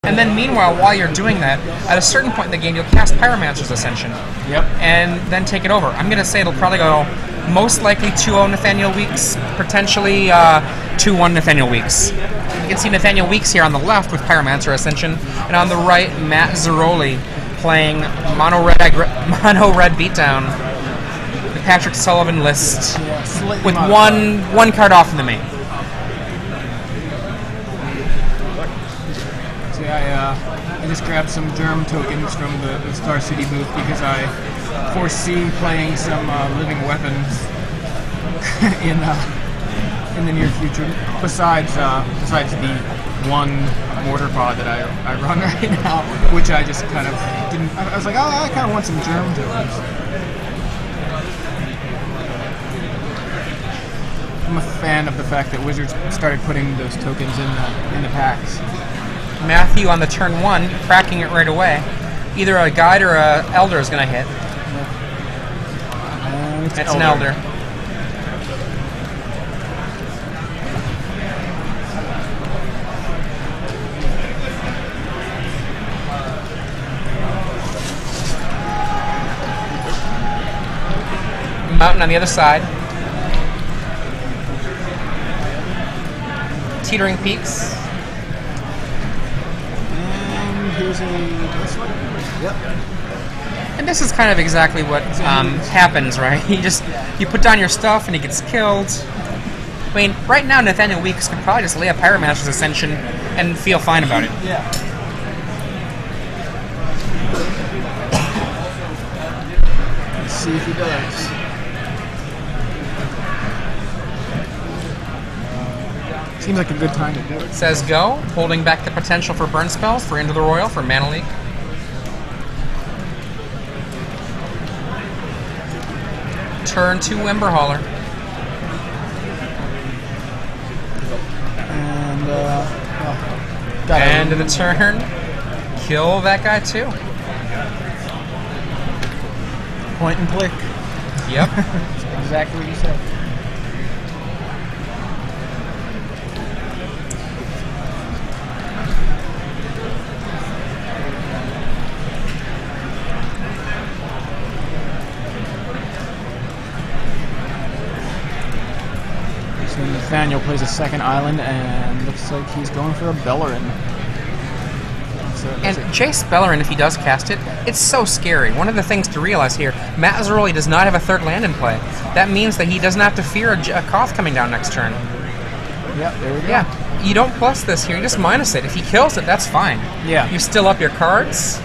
And then meanwhile, while you're doing that, at a certain point in the game, you'll cast Pyromancer's Ascension. Yep. And then take it over. I'm going to say it'll probably go most likely 2-0 Nathaniel Weeks, potentially 2-1 Nathaniel Weeks. You can see Nathaniel Weeks here on the left with Pyromancer Ascension, and on the right, Matt Zirolli playing Mono Red Beatdown. The Patrick Sullivan list with one card off in the main. See, I just grabbed some germ tokens from the Star City booth because I foresee playing some living weapons in the near future. Besides the one mortar pod that I run right now, which I just kind of didn't. I was like, oh, I kind of want some germ tokens. I'm a fan of the fact that Wizards started putting those tokens in the packs. Matthew on the turn 1, cracking it right away. Either a guide or a elder is going to hit. It's an elder. Mountain on the other side. Teetering Peaks. And here's this one. Yep. And this is kind of exactly what happens, right? You put down your stuff and he gets killed. I mean, right now Nathaniel Weeks could probably just lay a Pyromancer's Ascension and feel fine about it. Yeah. Let's see if he does. Seems like a good time to do it. Says go, holding back the potential for burn spells for Into the Royal for Mana Leak. Turn 2 Ember Hauler. And end of the turn. Kill that guy too. Point and click. Yep. That's exactly what you said. Nathaniel plays a second island, and looks like he's going for a Bellerin. And Jace Bellerin, if he does cast it, it's so scary. One of the things to realize here, Matt Zirolli does not have a third land in play. That means that he doesn't have to fear a Koth coming down next turn. Yep, there we go. Yeah, you don't plus this here, you just minus it. If he kills it, that's fine. Yeah. You still up your cards.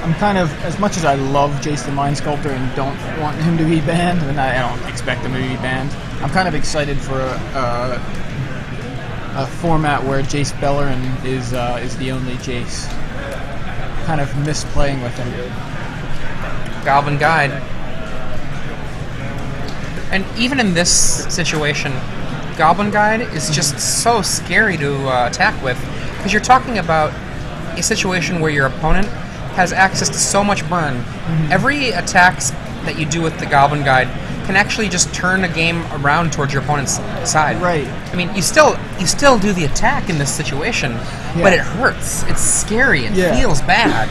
I'm kind of, as much as I love Jace the Mind Sculptor and don't want him to be banned, and I don't expect him to be banned, I'm kind of excited for a format where Jace Bellerin is the only Jace. Kind of miss playing with him. Goblin Guide. And even in this situation, Goblin Guide is just so scary to attack with, because you're talking about a situation where your opponent has access to so much burn. Mm-hmm. Every attacks that you do with the Goblin Guide can actually just turn a game around towards your opponent's side. Right. I mean, you still do the attack in this situation, but it hurts. It's scary. It feels bad.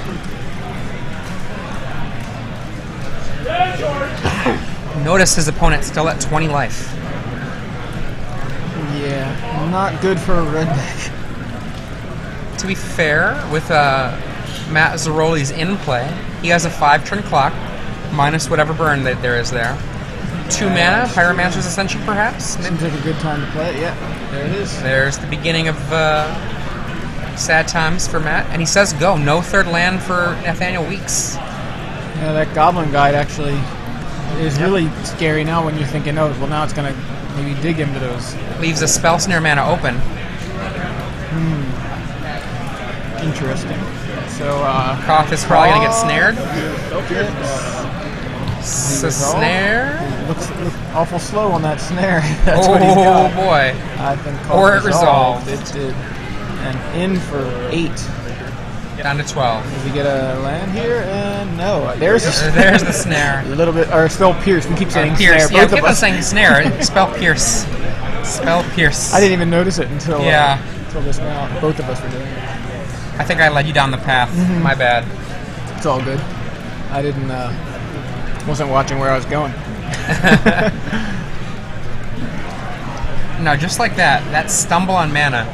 Notice his opponent still at 20 life. Yeah, not good for a red deck. To be fair, with Matt Zirolli's in play, he has a 5-turn clock, minus whatever burn that there is there. 2 mana, Pyromancer's Ascension perhaps? Seems like a good time to play it, yeah. There it is. There's the beginning of sad times for Matt, and he says go, no third land for Nathaniel Weeks. Yeah, that Goblin Guide actually is really scary now when you're thinking, oh, well now it's going to maybe dig into those. Leaves a Spell Snare mana open. Interesting. So, Koth is probably going to get snared. Snare? Looks awful slow on that snare. That's what he's got. Oh boy. I think or it resolved. It did. And in for 8. Down to 12. Does he get a land here? And no. There's the snare. There's the snare. A little bit, or spell pierce. We keep saying pierce. snare. Yeah, keep on saying snare. Spell pierce. Spell Pierce. I didn't even notice it until Yeah. until this now. Both of us were doing it. I think I led you down the path. My bad. It's all good. I didn't wasn't watching where I was going. No, just like that. That stumble on mana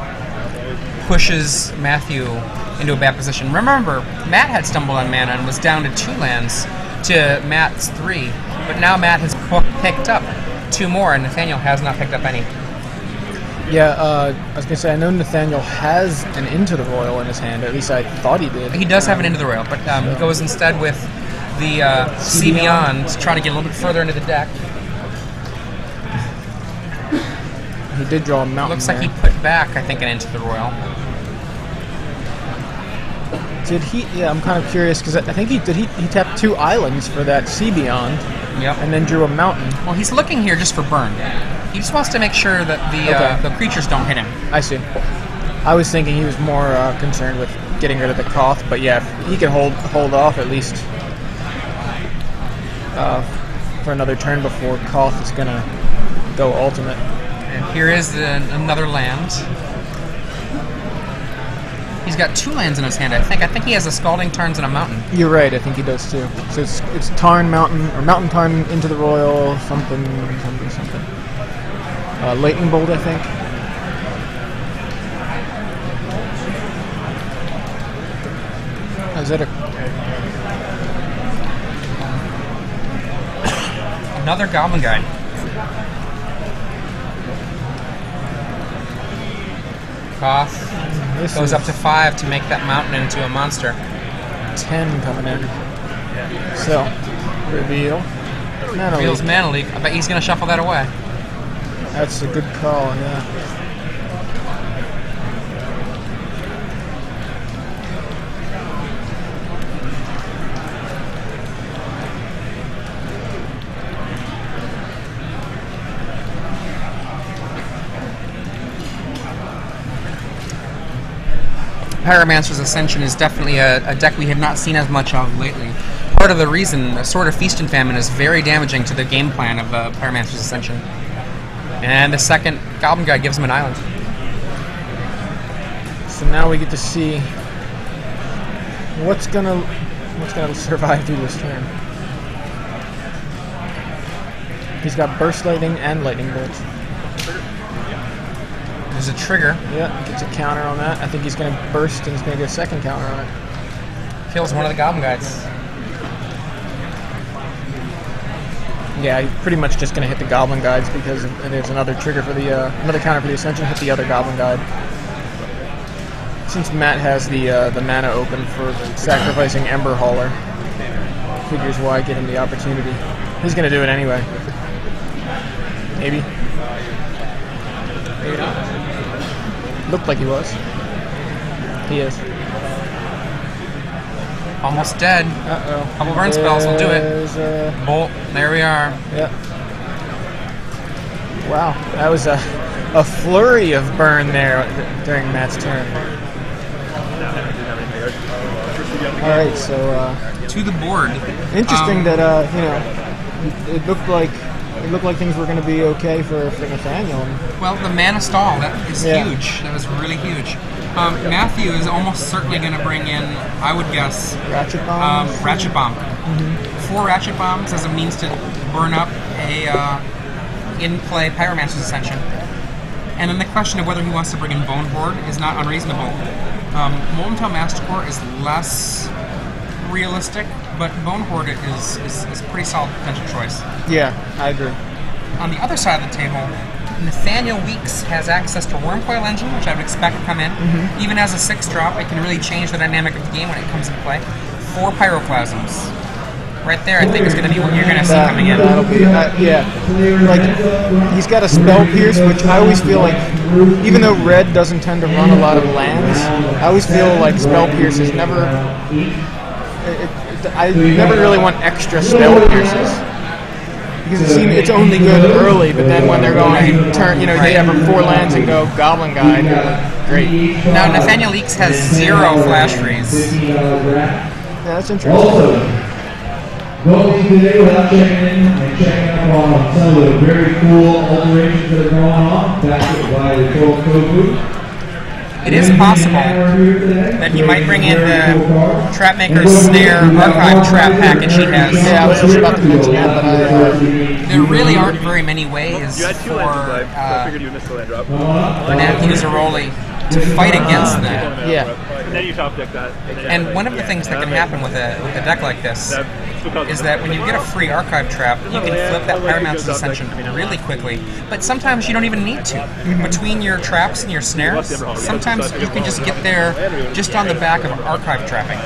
pushes Matthew into a bad position. Remember, Matt had stumbled on mana and was down to 2 lands to Matt's 3, but now Matt has picked up 2 more, and Nathaniel has not picked up any. Yeah, I was gonna say I know Nathaniel has an Into the Royal in his hand. At least I thought he did. He does have an Into the Royal, but he goes instead with the See Beyond to try to get a little bit further into the deck. He did draw a mountain. Looks like he put back, I think, an Into the Royal. Did he? Yeah, I'm kind of curious because I think he tapped 2 islands for that Sea Beyond. Yep. And then drew a mountain. Well, he's looking here just for burn. He just wants to make sure that the creatures don't hit him. I see. I was thinking he was more concerned with getting rid of the Koth, but yeah, if he can hold off at least for another turn before Koth is gonna go ultimate. And here is another land. He's got 2 lands in his hand, I think. I think he has a Scalding Tarns and a Mountain. You're right, I think he does too. So it's Tarn Mountain, or Mountain Tarn Into the Royal, something. Lightning Bolt, I think. Is that Another Goblin Guide. Koth goes up to 5 to make that mountain into a monster. 10 coming in. So, reveal. Reveals Mana Leak. I bet he's going to shuffle that away. That's a good call, yeah. Pyromancer's Ascension is definitely a deck we have not seen as much of lately. Part of the reason Sword of Feast and Famine is very damaging to the game plan of Pyromancer's Ascension. And the second Goblin Guide gives him an island. So now we get to see what's gonna survive through this turn. He's got Burst Lightning and Lightning Bolt. There's a trigger. Yeah, gets a counter on that. I think he's going to burst and he's going to get a second counter on it. Kills one of the Goblin Guides. Yeah, he's pretty much just going to hit the Goblin Guides because there's another trigger for the another counter for the Ascension. Hit the other Goblin Guide. Since Matt has the mana open for sacrificing Ember Hauler, figures why give him the opportunity. He's going to do it anyway. Maybe. Maybe not. Looked like he was. He is. Almost dead. Uh-oh. Couple burn spells will do it. Bolt. There we are. Yep. Wow. That was a flurry of burn there during Matt's turn. Alright, so to the board. Interesting that it looked like things were going to be okay for Nathaniel. Well, the mana stall, that is huge. That was really huge. Matthew is almost certainly going to bring in, I would guess, Ratchet Bomb. Ratchet Bomb. 4 Ratchet Bombs as a means to burn up a in-play Pyromancer's Ascension. And then the question of whether he wants to bring in Bone Horde is not unreasonable. Molten Tail Mastercore is less realistic, but Bone Horde is a pretty solid potential choice. Yeah, I agree. On the other side of the table, Nathaniel Weeks has access to Wormcoil Engine, which I would expect to come in. Even as a 6-drop, it can really change the dynamic of the game when it comes into play. 4 Pyroclasms. Right there, I think, is going to be what you're going to see coming in. That'll be, like, he's got a Spell Pierce, which I always feel like, even though Red doesn't tend to run a lot of lands, I always feel like Spell Pierce is never... I never really want extra Spell Pierces. Because it's only good early, but then when they're going turn, they have 4 lands and go Goblin Guide, great. Now Nathaniel Weeks has 0 Flash Freeze. Yeah, that's interesting. going today without checking in and checking up on some of the very cool alterations that are going on back by the Troll Code booth. It is possible that he might bring in the Trapmaker's Snare archive trap package he has. Yeah, I was just about to mention that, but there really aren't very many ways for Matthew Zirolli to fight against that. yeah. Then you top deck that. And one of the things that can happen with a deck like this is that when you get a free archive trap, you can flip that Pyromancer's Ascension really quickly. But sometimes you don't even need to. Between your traps and your snares, sometimes you can just get there just on the back of archive trapping.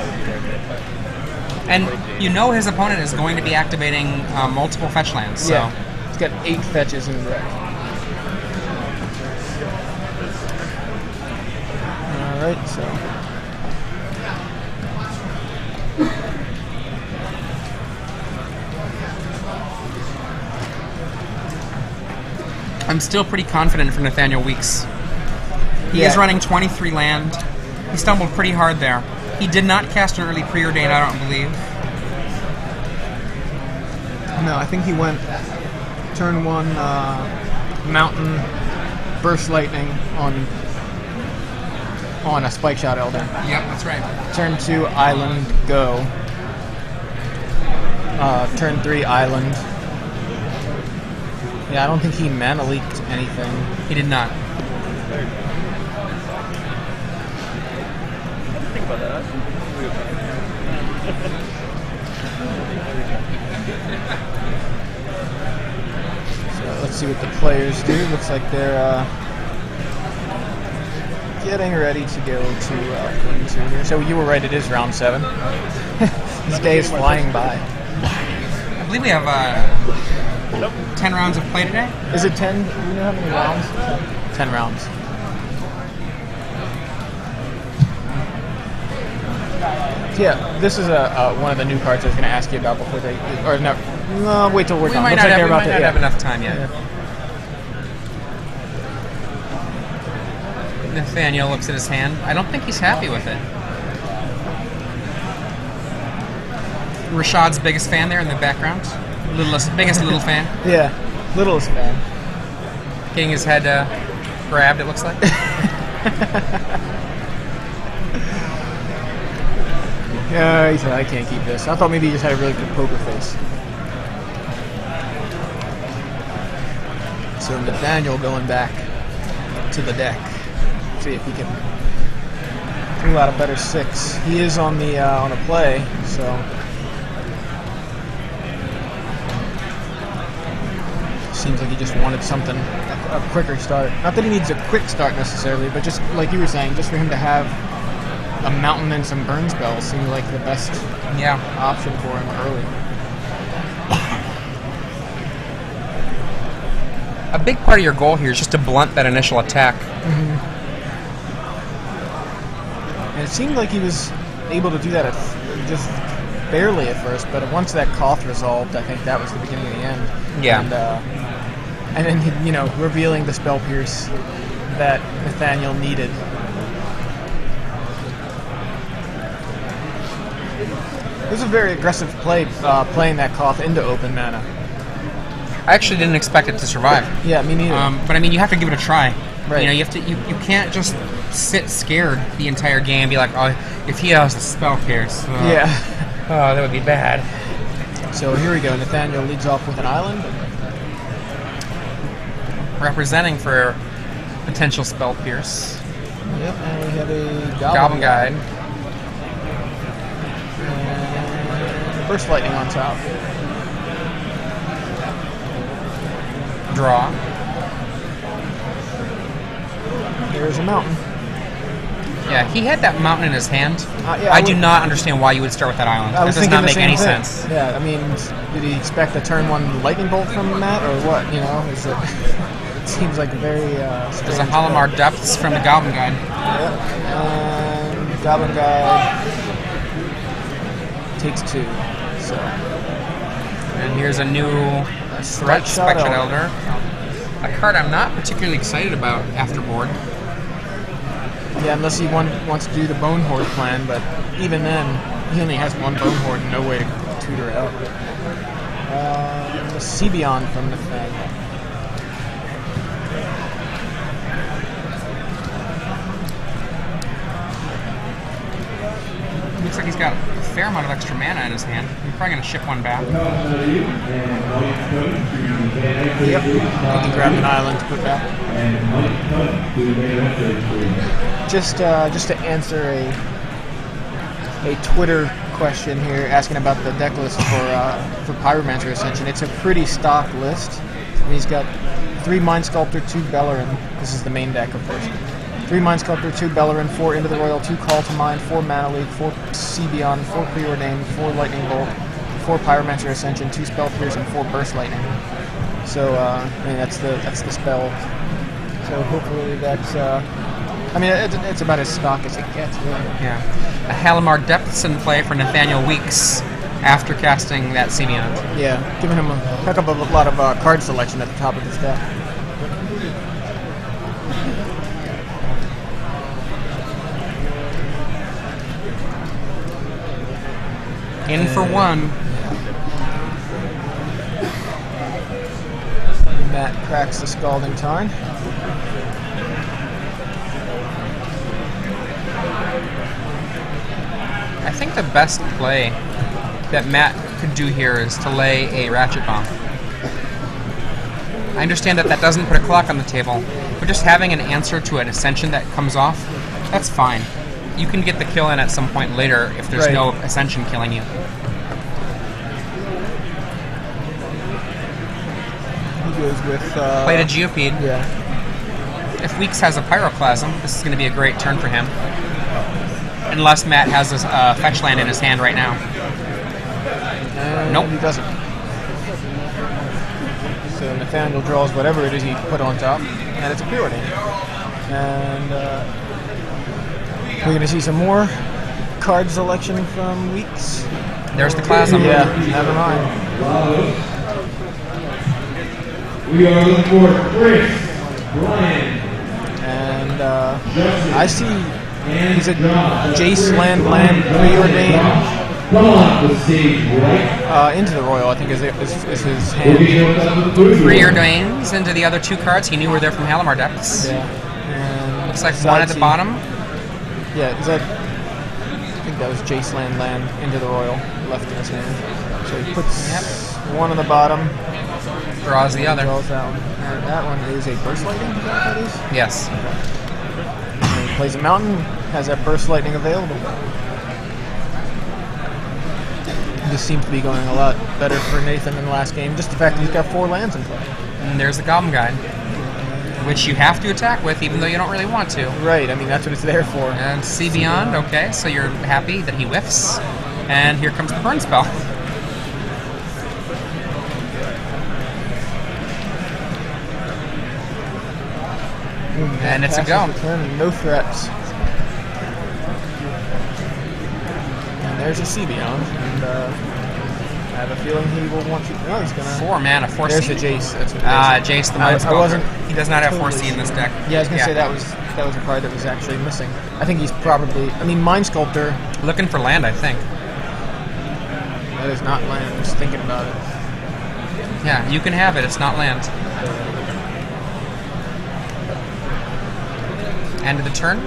And you know his opponent is going to be activating multiple fetch lands. So. Yeah, he's got 8 fetches in the deck. Alright, so... I'm still pretty confident for Nathaniel Weeks. He is running 23 land. He stumbled pretty hard there. He did not cast an early preordain, I don't believe. No, I think he went turn 1 Mountain Burst Lightning on a Spike Shot Elder. Yep, that's right. Turn 2 Island Go. Turn 3 Island. Yeah, I don't think he mana leaked anything. He did not. Think about that. So let's see what the players do. Looks like they're getting ready to go to game 2 here. So you were right, it is round 7. This day is flying by. I believe we have 10 rounds of play today. Is it 10? Do you know how many rounds? 10 rounds. Yeah, this is one of the new cards I was going to ask you about before they... Or no, wait till we're done. We might not have enough time yet. Yeah. Nathaniel looks at his hand. I don't think he's happy with it. Rashad's biggest fan there in the background. Biggest little fan. Yeah, littlest fan. Getting his head grabbed, it looks like. Yeah, he said, I can't keep this. I thought maybe he just had a really good poker face. So Nathaniel going back to the deck. See if he can pull out a better 6. He is on a play, so... Seems like he just wanted something, a quicker start. Not that he needs a quick start necessarily, but just like you were saying, just for him to have a mountain and some burn spells seemed like the best option for him early. A big part of your goal here is just to blunt that initial attack. Mm-hmm. And it seemed like he was able to do that just barely at first, but once that Koth resolved, I think that was the beginning of the end. Yeah. And then, you know, revealing the Spell Pierce that Nathaniel needed. It was a very aggressive play, playing that Koth into open mana. I actually didn't expect it to survive. Yeah, me neither. But I mean, you have to give it a try. Right. You know, you have to. You can't just sit scared the entire game and be like, oh, if he has the Spell Pierce. Yeah. Oh, that would be bad. So here we go. Nathaniel leads off with an island. Representing for potential Spell Pierce. Yep, and we have a Goblin Guide. And Burst Lightning on top. Draw. There's a mountain. Yeah, he had that mountain in his hand. Yeah, I do not understand why you would start with that island. That does not make any sense. Yeah, I mean, did he expect a turn 1 lightning bolt from that, or what? You know, is it? It seems like a very. There's a Halimar Depths from the Goblin Guide. Yep. And Goblin Guide takes 2. So. And here's a new Threat Spike Shot Elder. A card I'm not particularly excited about after board. Yeah, unless he wants to do the Bone Horde plan, but even then, he only has 1 Bone Horde and no way to tutor it out. Sebion from Nathaniel. Looks like he's got a fair amount of extra mana in his hand. He's probably going to ship one back. Yep. He can grab an island to put back. Just to answer a Twitter question here, asking about the deck list for Pyromancer Ascension. It's a pretty stock list. I mean, he's got 3 Mind Sculptor, 2 Bellerin. This is the main deck, of course. 3 Mind Sculptor, 2 Bellerin, 4 Into the Royal, 2 Call to Mind, 4 Mana Leak, 4 Sebion, 4 Preordained, 4 Lightning Bolt, 4 Pyromancer Ascension, 2 Spell Pierce, and 4 Burst Lightning. So, I mean, that's the spell. So hopefully that's, I mean, it's about as stock as it gets, really. Yeah. A Halimar Depths in play for Nathaniel Weeks after casting that Sebion. Yeah, giving him a heck of a lot of card selection at the top of his deck. In for one. Matt cracks the Scalding Tarn. I think the best play that Matt could do here is to lay a Ratchet Bomb. I understand that that doesn't put a clock on the table, but just having an answer to an Ascension that comes off, that's fine. You can get the kill in at some point later if there's no Ascension killing you. He goes with... Played a Geopede. Yeah. If Weeks has a Pyroclasm, this is going to be a great turn for him. Unless Matt has a fetch land in his hand right now. Nope. He doesn't. So Nathaniel draws whatever it is he put on top, and it's a Preordain. And we're going to see some more card selection from Weeks. There's the Clasm. Yeah, never mind. We are looking for Chris, Brian, and I see he's a Jace land Preordain. Come on the stage, right? Into the Royal, I think, is his hand. Preordains into the other 2 cards. He knew were there from Halimar Depths. Yeah. And looks like one at the bottom. Yeah, is that? I think that was Jace land into the Royal left in his hand. So he puts one on the bottom. Draws the other. Draws that one. And that one is a Burst Lightning, is that what that is? Yes. And he plays a mountain, has that Burst Lightning available. This seems to be going a lot better for Nathan than the last game. Just the fact that he's got 4 lands in play. And there's the Goblin Guide, which you have to attack with, even though you don't really want to. Right, I mean, that's what it's there for. And see beyond, okay, so you're happy that he whiffs. And here comes the burn spell. And it's a go. No threats. And there's a Sebion, and I have a feeling he will want to. No, he's gonna. 4 mana, 4 There's C. a Jace. That's what Jace the Mind Sculptor. He does not have 4 C in this deck. Yeah, I was gonna say that was a card that was actually missing. I think he's probably. I mean, Mind Sculptor. Looking for land, I think. That is not land. I'm just thinking about it. Yeah, you can have it. It's not land. End of the turn.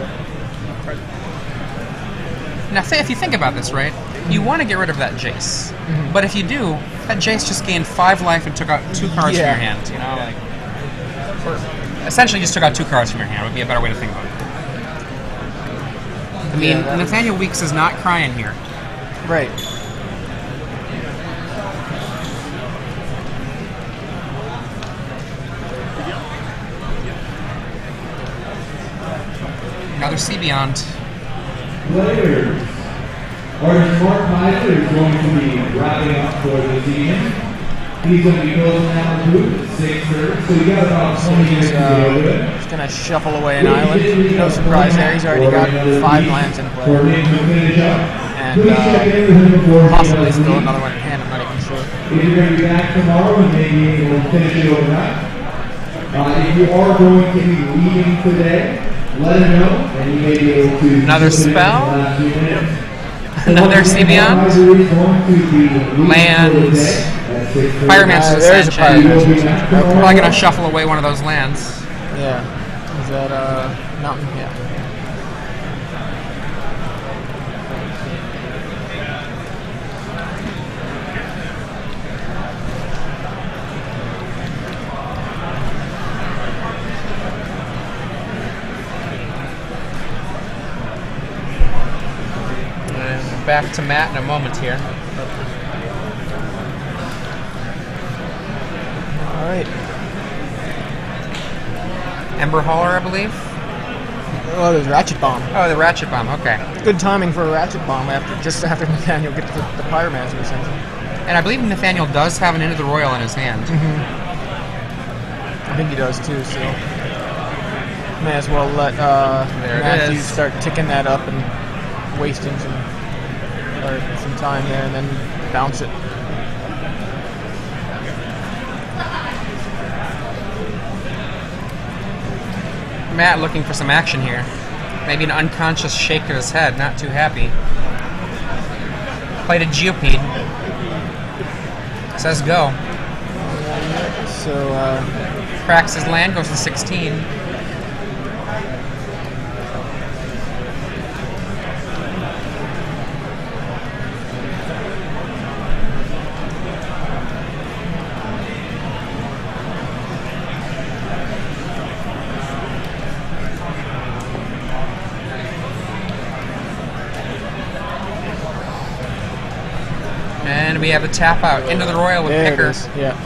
Now, if you think about this, right, you want to get rid of that Jace. Mm-hmm. But if you do, that Jace just gained 5 life and took out 2 cards from your hand. You know, like, essentially just took out 2 cards from your hand would be a better way to think about it. I mean, Nathaniel Weeks is not crying here. Right. Another Sea Beyond. Players. Artist Mark Heiser is going to be wrapping up for the season. He's going to be closing out the booth at 6:30, so you got about 20 minutes to go with it. He's going to shuffle away an island. No surprise there. He's already got 5 lands in play. And possibly still another one in hand. I'm not even sure. If you're going to be back tomorrow and maybe we'll finish it overnight. If you are going to be leaving today, let him know, and you may be able to... Another spell? Another Sea Beyond? Land. Pyromancer's there's a Ascension. Pyromancer's Ascension. Probably gonna shuffle away one of those lands. Yeah. Is that mountain? Yeah. And back to Matt in a moment here. All right. Ember Hauler, I believe. Oh, there's Ratchet Bomb. Oh, the Ratchet Bomb. Okay. Good timing for a Ratchet Bomb just after Nathaniel gets the Pyromancer Ascension. And I believe Nathaniel does have an Into the Royal in his hand. I think he does too, so may as well let There it Matthew is. start ticking that up and wasting some time there, and then bounce it. Matt looking for some action here. Maybe an unconscious shake of his head, not too happy. Played a Geopede. Says go. So, Cracks his land, goes to 16. And we have a tap out into the Royal with there Picker. it is. Yeah.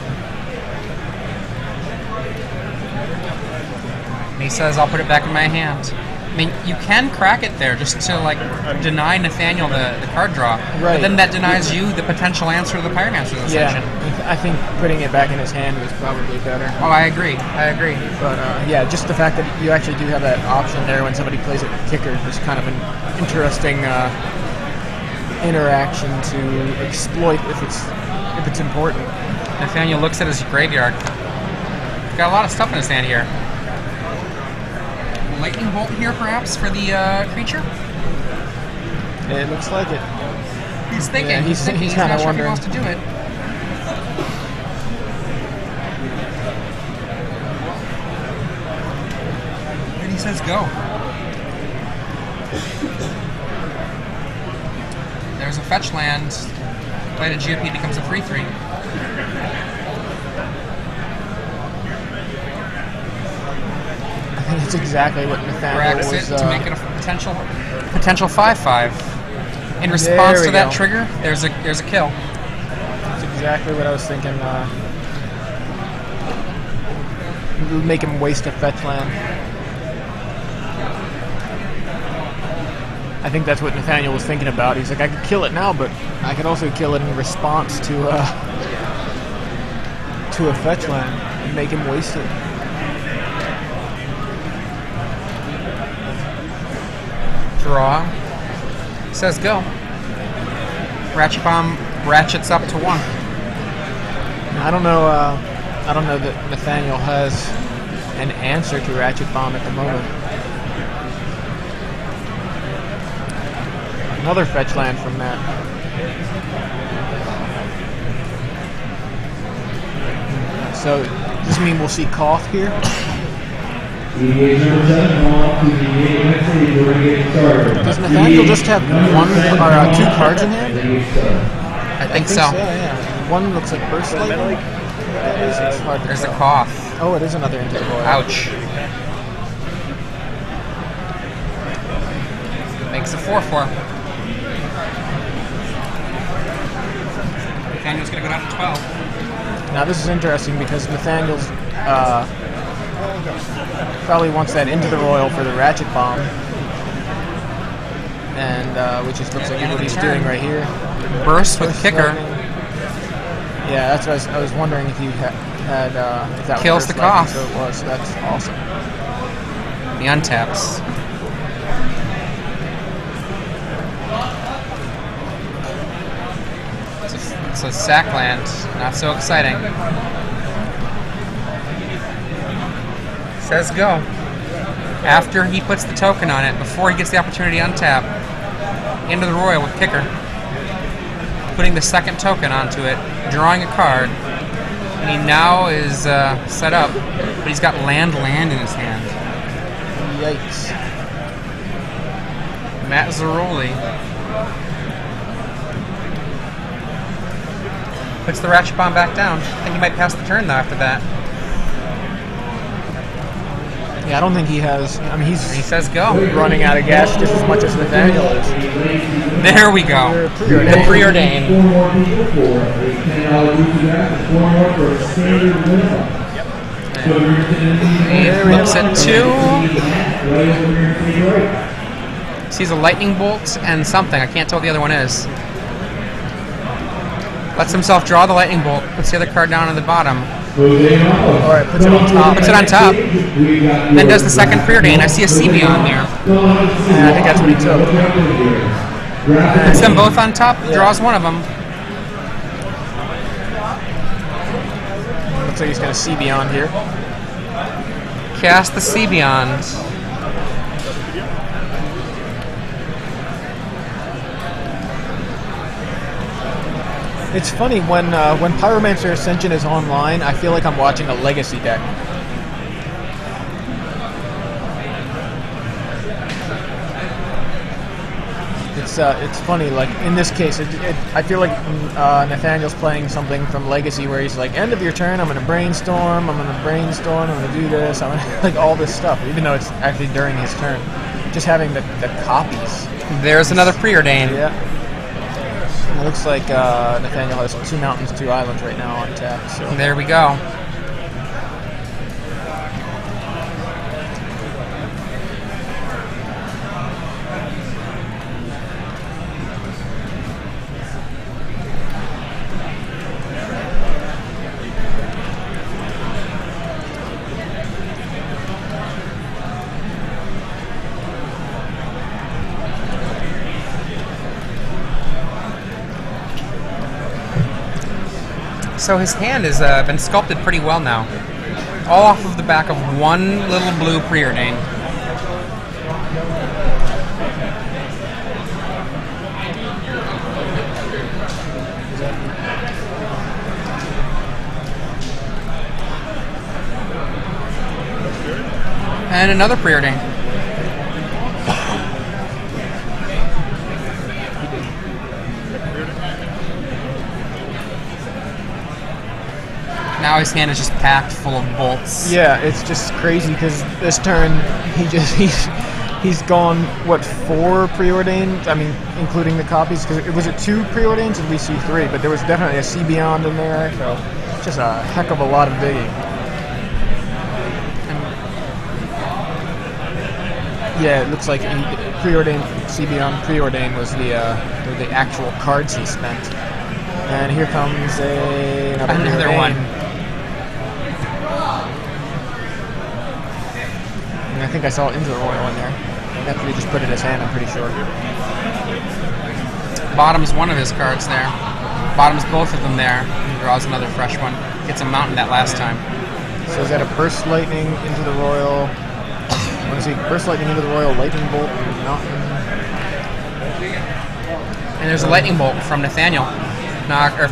And he says, I'll put it back in my hand. I mean, you can crack it there just to, like, deny Nathaniel the card draw. But Right. then that denies you the potential answer to the Pyromancer's Ascension. Yeah. I think putting it back in his hand was probably better. Oh, I agree. I agree. But yeah, just the fact that you actually do have that option there when somebody plays it with Kicker is kind of an interesting interaction to exploit if it's important. Nathaniel looks at his graveyard. Got a lot of stuff in his hand here. Lightning Bolt here, perhaps, for the creature? It looks like it. He's thinking. Yeah, he's thinking. he's He's not kinda sure if he wondering. wants to do it. And he says go. There's a fetch land. Played a GOP becomes a 3/3. I think it's exactly what Nathaniel Cracks was. it to make it a potential 5/5. In response we to that go. trigger, there's a kill. That's exactly what I was thinking. Make him waste a fetch land. I think that's what Nathaniel was thinking about. He's like, I could kill it now, but I could also kill it in response to a fetch land and make him waste it. Draw. Says go. Ratchet Bomb ratchets up to 1. I don't know. I don't know that Nathaniel has an answer to Ratchet Bomb at the moment. Another fetch land from Matt. So, does this mean we'll see Koth here? EDH number 7, on to the next stage. We're going to get started. Does Nathaniel just have one or 2 cards in hand? I think so. Yeah. One looks like Burst Lightning. It's hard to There's a tell. cough. Oh, it is another Into the Royal. Ouch. Makes a 4/4. Nathaniel's gonna go down to 12. Now this is interesting because Nathaniel's probably wants that Into the Royal for the Ratchet Bomb, and which just looks like what he's doing right here. Burst with Burst Kicker. Lightning. Yeah, that's what I was wondering if you had if that Kills was the Burst Lightning, cough. So it was. That's awesome. He untaps. It's a sack land. Not so exciting. Says go. After he puts the token on it, before he gets the opportunity to untap, Into the Royal with Kicker. putting the second token onto it, drawing a card, and he now is set up, but he's got land in his hand. Yikes. Matt Zirolli puts the Ratchet Bomb back down. I think he might pass the turn though after that. Yeah, I don't think he has. I mean, He says go. running out of gas just as much as Nathaniel is. There we go. The preordained. 4 more people for a $10 booster draft and 4 more for a standard minimum. So we're going He looks at 2. right over here to the right. Sees a lightning bolt and something. I can't tell what the other one is. Lets himself draw the lightning bolt. Puts the other card down on the bottom. Alright, puts it on top. Puts it on top. Then does the second preordain. I see a CB on there. Yeah, I think that's what he took. Puts them both on top. Draws one of them. Looks like he's got a C beyond here. Cast the C Beyond. It's funny when Pyromancer Ascension is online, I feel like I'm watching a Legacy deck. It's funny. Like in this case, I feel like Nathaniel's playing something from Legacy where he's like, end of your turn, I'm gonna brainstorm, I'm gonna do this, I'm gonna like all this stuff, even though it's actually during his turn. Just having the copies. There's another preordain. Yeah. It looks like Nathaniel has 2 mountains, 2 islands right now on tap. So There we go. So his hand has been sculpted pretty well now. All off of the back of one little blue preordain. And another preordain. Now his hand is just packed full of bolts. yeah, it's just crazy because this turn he's gone what 4 preordained? I mean, including the copies. Because it was 2 preordains and we see 3, but there was definitely a C Beyond in there. So just a heck of a lot of digging. Yeah, it looks like he preordained C Beyond. Preordain was the actual cards he spent. And here comes another Another one. And I think I saw Into the Royal in there. After he just put it in his hand, I'm pretty sure. Bottom's one of his cards there. Bottom's both of them there. He draws another fresh one. Gets a mountain that last time. So is that a Burst Lightning Into the Royal? Let's see, Burst Lightning Into the Royal, Lightning Bolt, Mountain. And there's a lightning bolt from Nathaniel,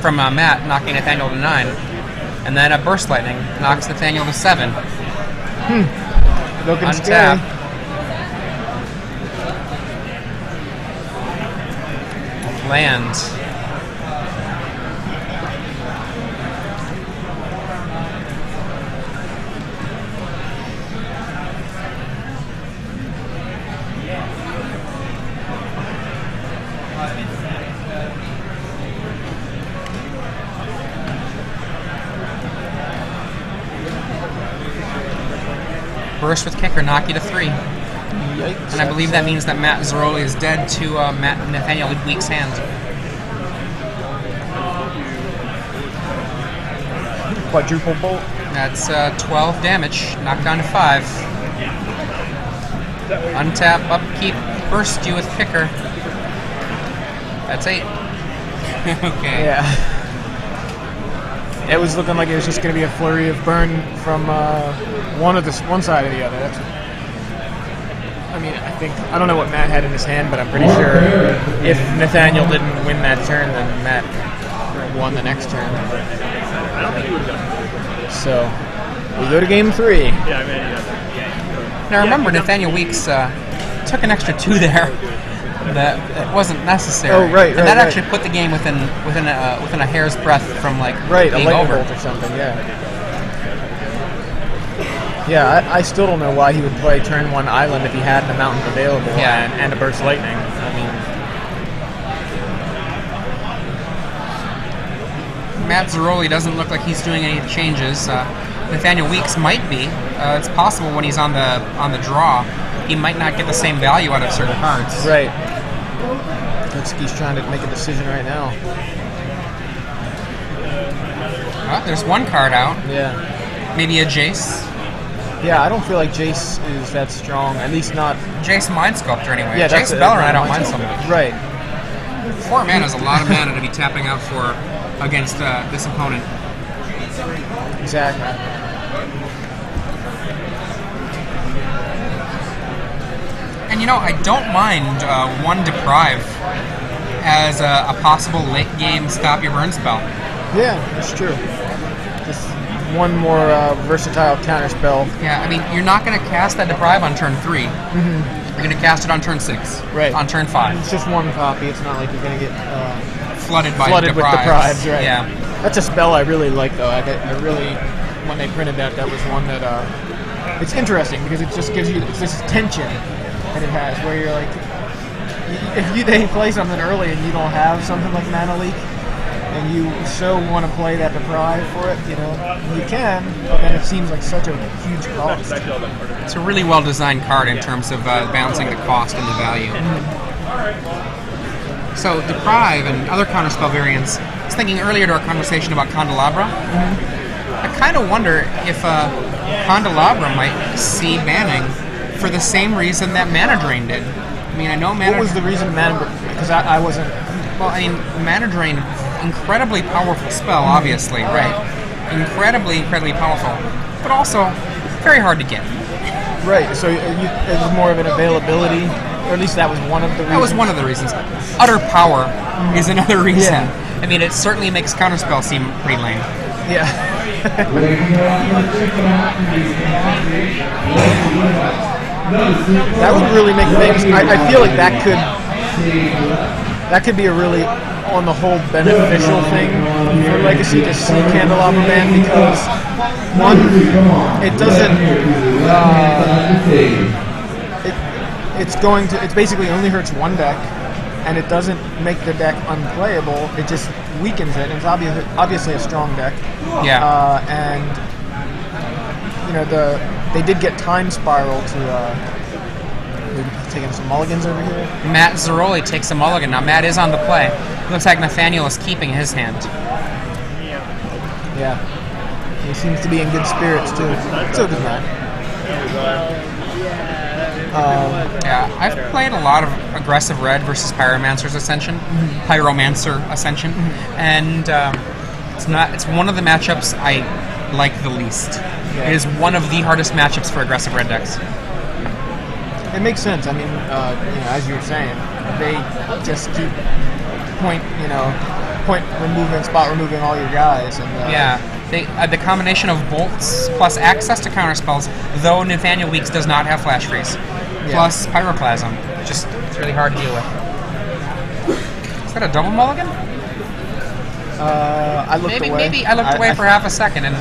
from Matt, knocking Nathaniel to 9. And then a burst lightning knocks Nathaniel to 7. Looking Untap. scary. Land. Burst with kicker, knock you to 3. Yikes. And I believe that means that Matt Zirolli is dead to Nathaniel Week's hand. Quadruple Bolt. That's 12 damage, knocked down to 5. Untap, upkeep, burst you with kicker. That's 8. Okay. Yeah. It was looking like it was just going to be a flurry of burn from one side or the other. I mean, I don't know what Matt had in his hand, but I'm pretty sure if Nathaniel didn't win that turn, then Matt won the next turn. I don't think he would have done it. So we go to game 3. Yeah, I mean, yeah. Now remember, Nathaniel Weeks took an extra 2 there. That wasn't necessary. Oh, right, and right, that right. actually put the game within a hair's breadth from like Right, a being lightning over. bolt or something. Yeah. Yeah, I still don't know why he would play turn 1 Island if he had the mountains available and a burst lightning. I mean, Matt Zirolli doesn't look like he's doing any changes. Nathaniel Weeks might be. It's possible when he's on the draw, he might not get the same value out of certain cards. right. Looks like he's trying to make a decision right now. There's one card out. Yeah. Maybe a Jace. Yeah, I don't feel like Jace is that strong. At least not. Jace Mind Sculptor anyway. Yeah, Jace Bellerin I don't mind so much. Right. 4 mana is a lot of mana to be tapping out for against this opponent. Exactly. And you know, I don't mind 1 Deprive as a possible late game stop your burn spell. Yeah, that's true. Just one more versatile counter spell. Yeah, I mean, you're not going to cast that Deprive on turn 3. You're going to cast it on turn 6. Right. On turn 5. It's just one copy. It's not like you're going to get Flooded with Deprives. Right. Yeah. That's a spell I really like, though. I really, when they printed that was one that it's interesting because it just gives you this tension that it has, where you're like, if they play something early and you don't have something like Mana Leak, and you so want to play that Deprive for it, you know, you can, but then it seems like such a huge cost. It's a really well-designed card in terms of balancing the cost and the value. So, Deprive and other counterspell variants, I was thinking earlier to our conversation about Candelabra. I kind of wonder if Candelabra might see banning for the same reason that Mana Drain did. I mean, I know Mana... What was the reason Mana... Because I wasn't... Well, I mean, Mana Drain, incredibly powerful spell, obviously, right? Incredibly powerful, but also very hard to get. Right, so it was more of an availability, or at least that was one of the reasons. That was one of the reasons. Utter power is another reason. Yeah. I mean, it certainly makes counterspell seem pretty lame. Yeah. That would really make things... I feel like that could be a really, on the whole, beneficial thing for Legacy to see Candelabra ban, because one, it doesn't... it basically only hurts one deck, and it doesn't make the deck unplayable. It just weakens it, and it's obviously a strong deck. Yeah. And you know, they did get Time Spiral to we're taking some mulligans over here. Matt Zirolli takes a mulligan. Now Matt is on the play. Looks like Nathaniel is keeping his hand. Yeah. He seems to be in good spirits too. So does Matt. Yeah, I've played a lot of aggressive red versus Pyromancer's Ascension, Pyromancer Ascension, and it's one of the matchups I like the least. Yeah. It is one of the hardest matchups for aggressive red decks. It makes sense. I mean, as you were saying, they just keep spot removing all your guys, and the combination of bolts plus access to counterspells, though Nathaniel Weeks does not have flash freeze, plus pyroclasm, it's really hard to deal with. Is that a double mulligan? I looked away. Maybe I looked away for half a second, and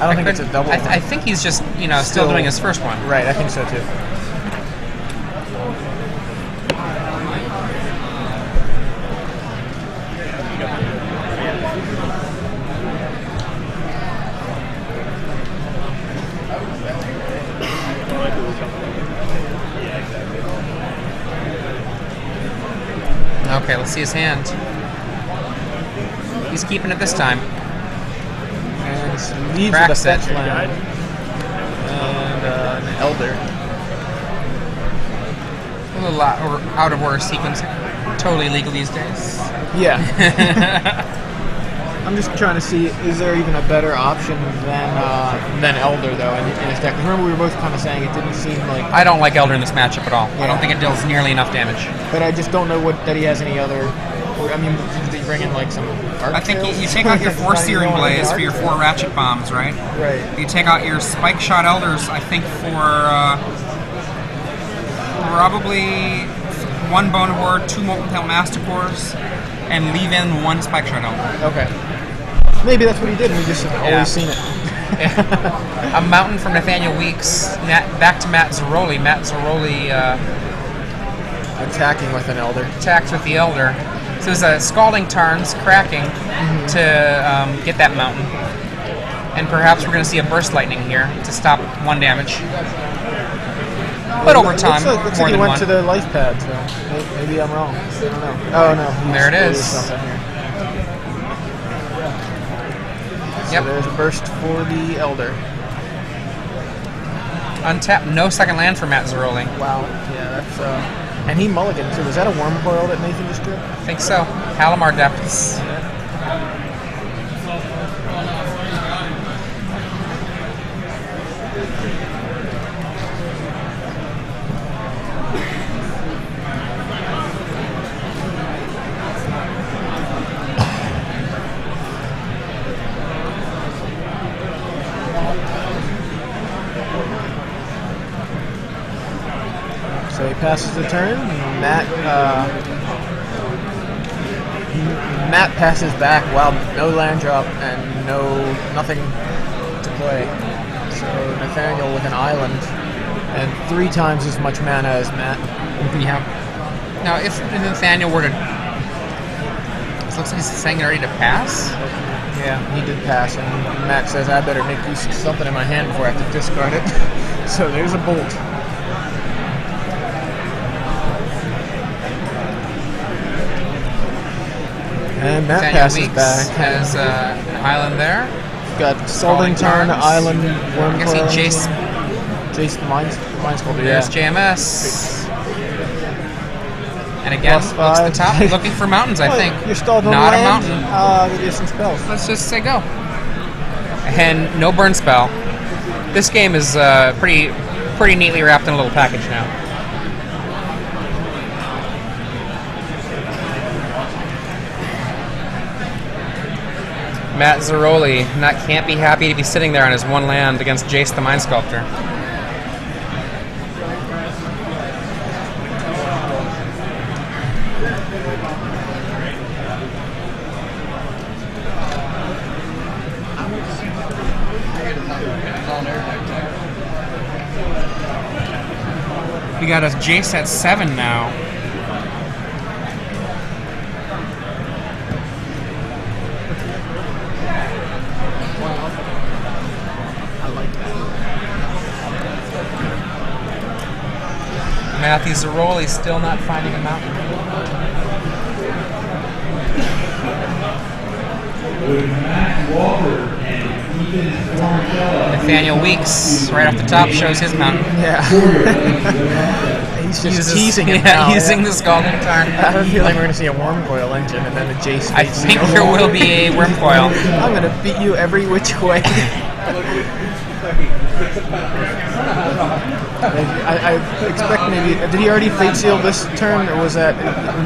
I don't think it's a double. I think he's just still doing his first one. Right, I think so too. Okay, let's see his hand. He's keeping it this time. And leads with a Cracks fetch it. land. And an Elder. A little out of order sequence. Totally legal these days. Yeah. I'm just trying to see, is there even a better option than Elder, though, in his deck? Remember, we were both kind of saying it didn't seem like... I don't like Elder in this matchup at all. Yeah. I don't think it deals nearly enough damage. But I just don't know that he has any other... I mean, did he bring in, like, some arc I think tails? you take out your 4 Not Searing even Blaze arc for your 4 tails. Ratchet Bombs, right? Right. You take out your Spike Shot Elders, I think, for probably 1 Bone Horde, 2 Molten Tail Masticores, and leave in 1 Spike Shot Elder. Okay. Maybe that's what he did, and we just have always seen it. A Mountain from Nathaniel Weeks, back to Matt Zirolli. Matt Zirolli Attacking with an Elder. attacked with the Elder. So there's a Scalding Tarns cracking to get that Mountain. And perhaps we're going to see a Burst Lightning here to stop 1 damage. But over time, looks more like he than went 1. to the life pad, so maybe I'm wrong. I don't know. Oh, no. he There it just is. something here. Yep. So there's a burst for the Elder. Untap, no second land for Matt Zirolli. Wow. Yeah, that's... and he mulliganed, too. Was that a Worm Coil that Nathan just drew? I think so. Halimar Depths. So he passes the turn. Matt passes back. Wow, no land drop and nothing to play. So Nathaniel with an island and 3 times as much mana as Matt. Yeah. Now, if Nathaniel were to... It looks like he's saying ready to pass. Yeah, he did pass, and Matt says, I better make use of something in my hand before I have to discard it. So there's a bolt. And Matt Nathaniel passes Weeks back. has an island there. Got Scalding Tarn, Tarns. Island, Worm I guess he Coil, Jace. Jace the Mind Sculptor, There's yeah. JMS. And again, Plus looks at the 5. top, looking for mountains, I think. You're stalled on Not a land. mountain. Give you some spells. Let's just say go. And no burn spell. This game is pretty neatly wrapped in a little package now. Matt Zirolli can't be happy to be sitting there on his 1 land against Jace the Mind Sculptor. We got a Jace at 7 now. Matthew Zirolli still not finding a mountain. With Matt Walker and Ethan Formella. Nathaniel Weeks, right off the top, shows his mountain. Yeah. He's just teasing him Yeah, now. using the Scalding Tarn. I have a feeling we're going to see a Worm Coil engine and then a Jace. I think there will be a Worm Coil. I'm going to beat you every which way. I expect maybe... Did he already Fate Seal this turn, or was that...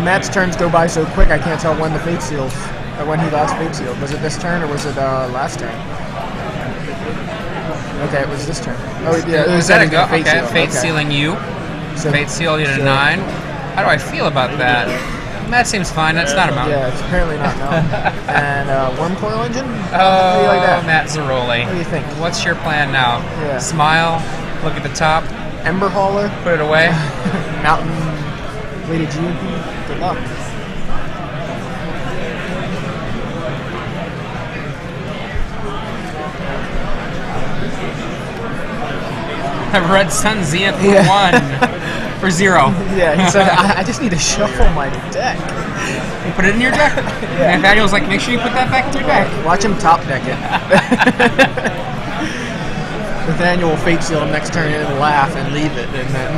Matt's turns go by so quick, I can't tell when the Fate Seals... Or when he last Fate Sealed. Was it this turn, or was it last turn? Okay, it was this turn. Oh, yeah. Was that a go? Fate Okay, Seal. Fate Sealing you. So, Fate Seal you to 9. How do I feel about that? That seems fine. That's not a mountain. Yeah, it's apparently not known. And Worm Coil engine? Oh, How do you like that? Matt Zirolli. What do you think? What's your plan now? Yeah. Smile, look at the top, Ember Hauler? put it away. Mountain Weighted GMP? Good luck. Red Sun Zenith for 1 for 0. Yeah, he said, I just need to shuffle my deck. You put it in your deck. Yeah. Nathaniel's like, make sure you put that back in your deck. Watch him top deck it. Nathaniel will Fate Seal him next turn and laugh and leave it, and then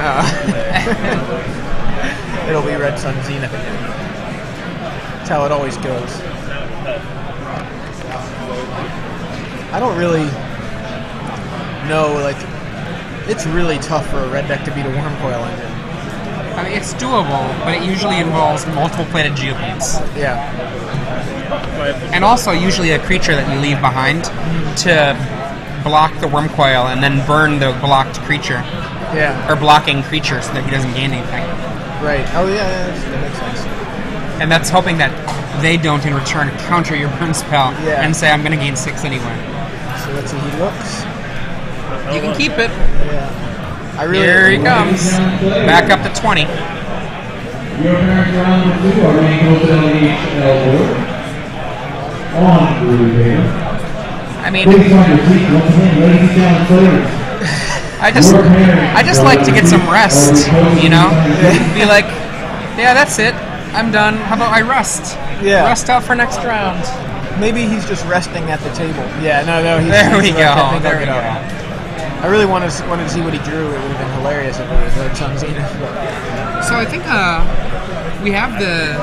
it'll be Red Sun Zenith again. That's how it always goes. I don't really know, like, it's really tough for a red deck to beat a worm coil engine. I mean, it's doable, but it usually involves multiple plated geopoints. Yeah. And also usually a creature that you leave behind to block the worm coil and then burn the blocked creature. Yeah. Or blocking creature so that he doesn't gain anything. Right. Oh, yeah, that makes sense. And that's hoping that they don't in return counter your burn spell and say, I'm going to gain 6 anyway. So let's see, he looks. You can keep it. Yeah. Here he comes. Back up to 20. Your parents round 2 are being hosted on the HL board. On Blue Bear. I mean, Please find your seat once again, ladies and gentlemen, players. I just like to get some rest, you know? Be like, yeah, that's it. I'm done. How about I rest? Yeah. Rest out for next round. Maybe he's just resting at the table. Yeah, no, he's There we go. I There we go. I really wanted to see what he drew. It would have been hilarious if it was like some Zenith. So I think we have the